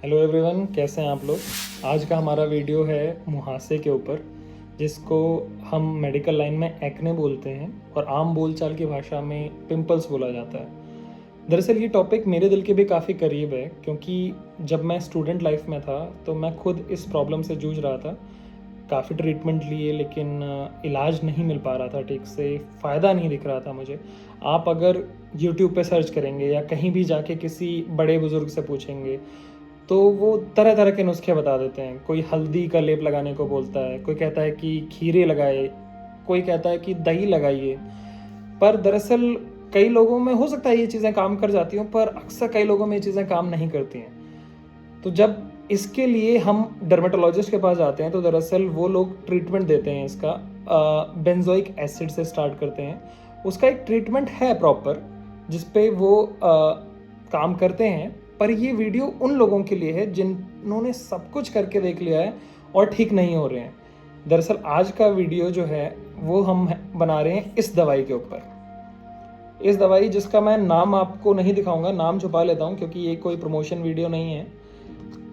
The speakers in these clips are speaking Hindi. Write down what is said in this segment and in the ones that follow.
हेलो एवरीवन, कैसे हैं आप लोग। आज का हमारा वीडियो है मुहासे के ऊपर, जिसको हम मेडिकल लाइन में एक्ने बोलते हैं और आम बोलचाल की भाषा में पिंपल्स बोला जाता है। दरअसल ये टॉपिक मेरे दिल के भी काफ़ी करीब है, क्योंकि जब मैं स्टूडेंट लाइफ में था तो मैं खुद इस प्रॉब्लम से जूझ रहा था। काफ़ी ट्रीटमेंट लिए लेकिन इलाज नहीं मिल पा रहा था ठीक से, फ़ायदा नहीं दिख रहा था मुझे। आप अगर यूट्यूब पे सर्च करेंगे या कहीं भी जाके किसी बड़े बुज़ुर्ग से पूछेंगे तो वो तरह तरह के नुस्खे बता देते हैं। कोई हल्दी का लेप लगाने को बोलता है, कोई कहता है कि खीरे लगाए, कोई कहता है कि दही लगाइए। पर दरअसल कई लोगों में हो सकता है ये चीज़ें काम कर जाती हों, पर अक्सर कई लोगों में ये चीज़ें काम नहीं करती हैं। तो जब इसके लिए हम डर्मेटोलॉजिस्ट के पास जाते हैं तो दरअसल वो लोग ट्रीटमेंट देते हैं इसका। बेंजोइक एसिड से स्टार्ट करते हैं। उसका एक ट्रीटमेंट है प्रॉपर, जिस पे वो काम करते हैं। पर ये वीडियो उन लोगों के लिए है जिन्होंने सब कुछ करके देख लिया है और ठीक नहीं हो रहे हैं। दरअसल आज का वीडियो जो है वो हम बना रहे हैं इस दवाई के ऊपर। इस दवाई जिसका मैं नाम आपको नहीं दिखाऊंगा, नाम छुपा लेता हूँ क्योंकि ये कोई प्रमोशन वीडियो नहीं है।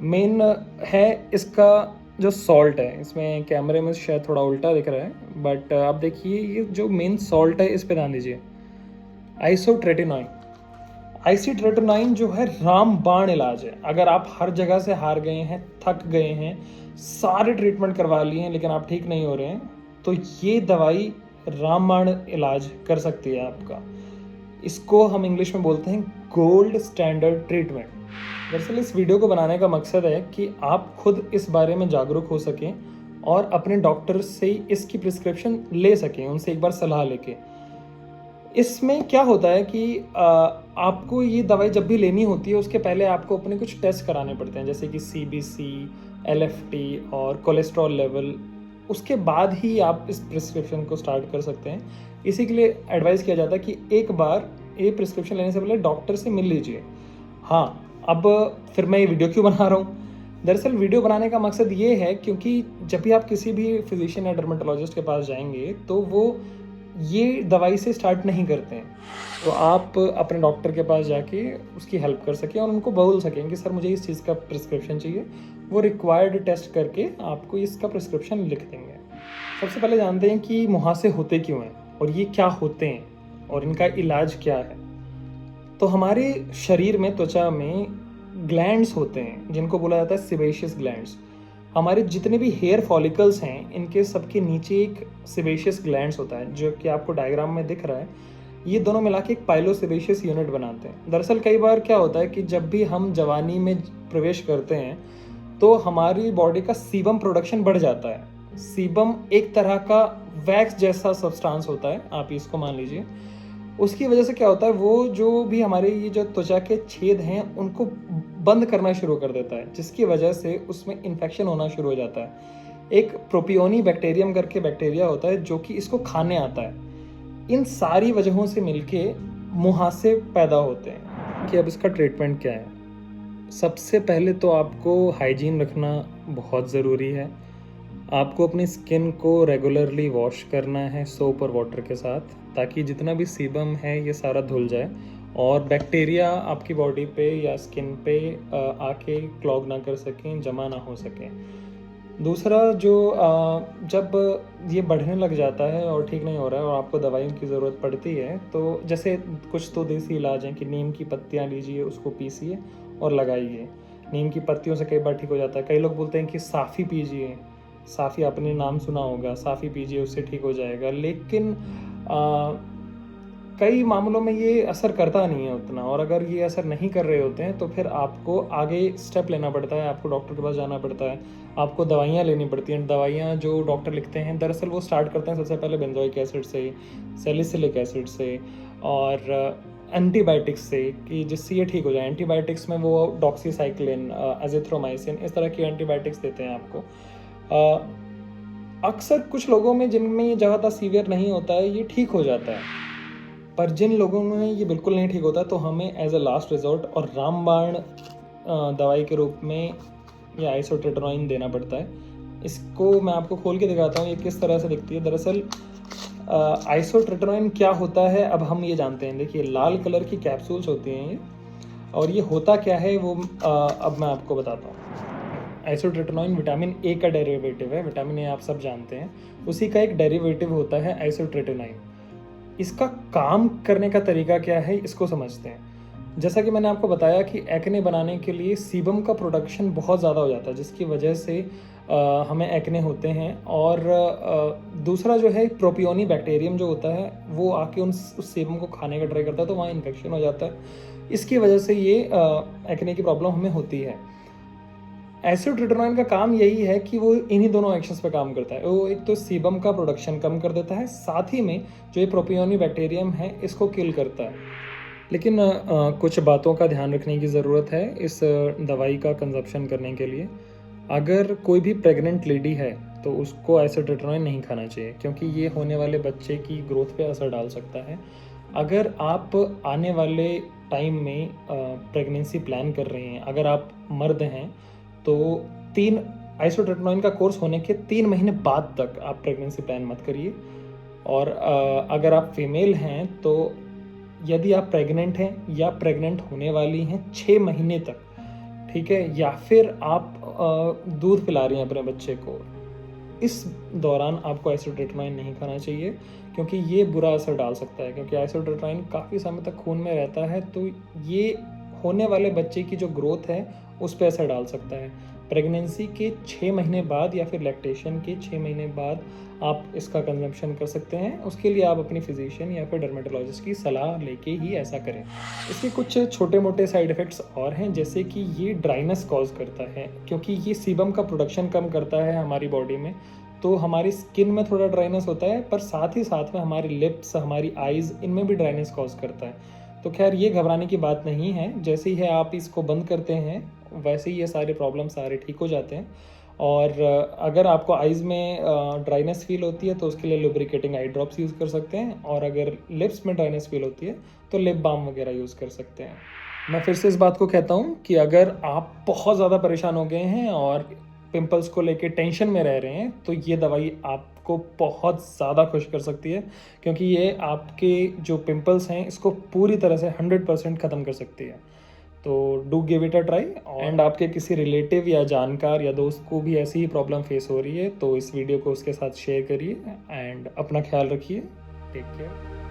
मेन है इसका जो सॉल्ट है, इसमें कैमरे में शायद थोड़ा उल्टा दिख रहा है, बट आप देखिए ये जो मेन सॉल्ट है इस पे ध्यान दीजिए, आइसोट्रेटिनोइन। आइसोट्रेटिनोइन जो है रामबाण इलाज है। अगर आप हर जगह से हार गए हैं, थक गए हैं, सारे ट्रीटमेंट करवा लिए हैं लेकिन आप ठीक नहीं हो रहे हैं, तो ये दवाई रामबाण इलाज कर सकती है आपका। इसको हम इंग्लिश में बोलते हैं गोल्ड स्टैंडर्ड ट्रीटमेंट। दरअसल इस वीडियो को बनाने का मकसद है कि आप खुद इस बारे में जागरूक हो सकें और अपने डॉक्टर से इसकी प्रिस्क्रिप्शन ले सकें, उनसे एक बार सलाह लेके। इसमें क्या होता है कि आपको ये दवाई जब भी लेनी होती है उसके पहले आपको अपने कुछ टेस्ट कराने पड़ते हैं, जैसे कि CBC, LFT और कोलेस्ट्रॉल लेवल। उसके बाद ही आप इस प्रिस्क्रिप्शन को स्टार्ट कर सकते हैं। इसी के लिए एडवाइस किया जाता है कि एक बार ये प्रिस्क्रिप्शन लेने से पहले डॉक्टर से मिल लीजिए। हाँ, अब फिर मैं ये वीडियो क्यों बना रहा हूँ। दरअसल वीडियो बनाने का मकसद ये है क्योंकि जब भी आप किसी भी फिजिशियन या डर्मेटोलॉजिस्ट के पास जाएंगे तो वो ये दवाई से स्टार्ट नहीं करते हैं। तो आप अपने डॉक्टर के पास जाके उसकी हेल्प कर सकें और उनको बोल सकें कि सर मुझे इस चीज़ का प्रिस्क्रिप्शन चाहिए। वो रिक्वायर्ड टेस्ट करके आपको इसका प्रिस्क्रिप्शन लिख देंगे। सबसे पहले जानते हैं कि मुहासे होते क्यों हैं और ये क्या होते हैं और इनका इलाज क्या है। तो हमारे शरीर में, त्वचा में ग्लैंड्स होते हैं जिनको बोला जाता है सिबेशियस ग्लैंड्स। हमारे जितने भी हेयर फॉलिकल्स हैं इनके सबके नीचे एक सिबेशियस ग्लैंड्स होता है, जो कि आपको डायग्राम में दिख रहा है। ये दोनों मिला के एक पाइलोसिबेशियस यूनिट बनाते हैं। दरअसल कई बार क्या होता है कि जब भी हम जवानी में प्रवेश करते हैं तो हमारी बॉडी का सीबम प्रोडक्शन बढ़ जाता है। सीबम एक तरह का वैक्स जैसा सब्सटेंस होता है, आप इसको मान लीजिए। उसकी वजह से क्या होता है, वो जो भी हमारे ये जो त्वचा के छेद हैं उनको बंद करना शुरू कर देता है, जिसकी वजह से उसमें इन्फेक्शन होना शुरू हो जाता है। एक प्रोपियोनी बैक्टीरियम करके बैक्टीरिया होता है जो कि इसको खाने आता है। इन सारी वजहों से मिलके मुहासे पैदा होते हैं। कि अब इसका ट्रीटमेंट क्या है। सबसे पहले तो आपको हाइजीन रखना बहुत ज़रूरी है। आपको अपनी स्किन को रेगुलरली वॉश करना है सोप और वाटर के साथ, ताकि जितना भी सीबम है ये सारा धुल जाए और बैक्टीरिया आपकी बॉडी पे या स्किन पे आके क्लॉग ना कर सकें, जमा ना हो सकें। दूसरा, जो जब ये बढ़ने लग जाता है और ठीक नहीं हो रहा है और आपको दवाइयों की ज़रूरत पड़ती है, तो जैसे कुछ तो देसी इलाज हैं कि नीम की पत्तियाँ लीजिए, उसको पीसिए और लगाइए। नीम की पत्तियों से कई बार ठीक हो जाता है। कई लोग बोलते हैं कि साफ़ी पीजिए, साफ़ी आपने नाम सुना होगा, साफ़ी पीजिए उससे ठीक हो जाएगा, लेकिन कई मामलों में ये असर करता नहीं है उतना। और अगर ये असर नहीं कर रहे होते हैं तो फिर आपको आगे स्टेप लेना पड़ता है, आपको डॉक्टर के पास जाना पड़ता है, आपको दवाइयाँ लेनी पड़ती हैं। दवाइयाँ जो डॉक्टर लिखते हैं दरअसल वो स्टार्ट करते हैं सबसे पहले बेंजोइक एसिड से, सैलिसिलिक एसिड से और एंटीबायोटिक्स से, कि जिससे ये ठीक हो जाए। एंटीबायोटिक्स में वो डॉक्सीसाइक्लिन, एजिथ्रोमाइसिन, इस तरह की एंटीबायोटिक्स देते हैं आपको। अक्सर कुछ लोगों में जिनमें ये ज़्यादा सीवियर नहीं होता है ये ठीक हो जाता है, पर जिन लोगों में ये बिल्कुल नहीं ठीक होता तो हमें एज अ लास्ट रिजॉर्ट और रामबाण दवाई के रूप में ये आइसोट्रेटिनोइन देना पड़ता है। इसको मैं आपको खोल के दिखाता हूँ ये किस तरह से दिखती है। दरअसल आइसोट्रेटिनोइन क्या होता है अब हम ये जानते हैं। देखिए, लाल कलर की कैप्सूल्स होती हैं ये, और ये होता क्या है वो अब मैं आपको बताता हूँ। आइसोट्रेटिनोइन विटामिन ए का डेरिवेटिव है, विटामिन ए आप सब जानते हैं, उसी का एक डेरिवेटिव होता है आइसोट्रेटिनोइन। इसका काम करने का तरीका क्या है इसको समझते हैं। जैसा कि मैंने आपको बताया कि एक्ने बनाने के लिए सीबम का प्रोडक्शन बहुत ज़्यादा हो जाता है, जिसकी वजह से हमें एक्ने होते हैं। और दूसरा जो है प्रोपियोनी बैक्टीरियम जो होता है वो आके उस सीबम को खाने का ट्राई करता है, तो वहाँ इन्फेक्शन हो जाता है। इसकी वजह से ये एक्ने की प्रॉब्लम हमें होती है। आइसोट्रेटिनोइन का काम यही है कि वो इन्हीं दोनों एक्शंस पे काम करता है। वो एक तो सीबम का प्रोडक्शन कम कर देता है, साथ ही में जो ये प्रोपियोनी बैक्टीरियम है इसको किल करता है। लेकिन कुछ बातों का ध्यान रखने की ज़रूरत है इस दवाई का कंजप्शन करने के लिए। अगर कोई भी प्रेग्नेंट लेडी है तो उसको आइसोट्रेटिनोइन नहीं खाना चाहिए, क्योंकि ये होने वाले बच्चे की ग्रोथ पे असर डाल सकता है। अगर आप आने वाले टाइम में प्रेगनेंसी प्लान कर रहे हैं, अगर आप मर्द हैं तो 3 आइसोट्रेटिनोइन का कोर्स होने के 3 महीने बाद तक आप प्रेगनेंसी प्लान मत करिए। और अगर आप फीमेल हैं तो यदि आप प्रेग्नेंट हैं या प्रेग्नेंट होने वाली हैं 6 महीने तक, ठीक है, या फिर आप दूध पिला रही हैं अपने बच्चे को, इस दौरान आपको आइसोट्रेटिनोइन नहीं खाना चाहिए, क्योंकि ये बुरा असर डाल सकता है। क्योंकि आइसोट्रेटिनोइन काफ़ी समय तक खून में रहता है, तो ये होने वाले बच्चे की जो ग्रोथ है उस पर असर डाल सकता है। प्रेगनेंसी के 6 महीने बाद या फिर लैक्टेशन के 6 महीने बाद आप इसका कंजम्पशन कर सकते हैं। उसके लिए आप अपनी फिजिशियन या फिर डर्मेटोलॉजिस्ट की सलाह लेके ही ऐसा करें। इसके कुछ छोटे मोटे साइड इफ़ेक्ट्स और हैं, जैसे कि ये ड्राइनेस कॉज करता है, क्योंकि ये सीबम का प्रोडक्शन कम करता है हमारी बॉडी में, तो हमारी स्किन में थोड़ा ड्राइनेस होता है, पर साथ ही साथ में हमारी लिप्स, हमारी आइज़, इनमें भी ड्राइनेस कॉज करता है। तो खैर ये घबराने की बात नहीं है, जैसे ही है आप इसको बंद करते हैं वैसे ही ये सारे प्रॉब्लम सारे ठीक हो जाते हैं। और अगर आपको आइज़ में ड्राइनेस फील होती है तो उसके लिए लुब्रिकेटिंग आई ड्रॉप्स यूज़ कर सकते हैं, और अगर लिप्स में ड्राइनेस फील होती है तो लिप बाम वगैरह यूज़ कर सकते हैं। मैं फिर से इस बात को कहता हूँ कि अगर आप बहुत ज़्यादा परेशान हो गए हैं और पिंपल्स को लेके टेंशन में रह रहे हैं, तो ये दवाई आपको बहुत ज़्यादा खुश कर सकती है, क्योंकि ये आपके जो पिंपल्स हैं इसको पूरी तरह से 100% ख़त्म कर सकती है। तो do give it a try. And आपके किसी रिलेटिव या जानकार या दोस्त को भी ऐसी ही प्रॉब्लम फेस हो रही है तो इस वीडियो को उसके साथ शेयर करिए। एंड अपना ख्याल रखिए। Take care.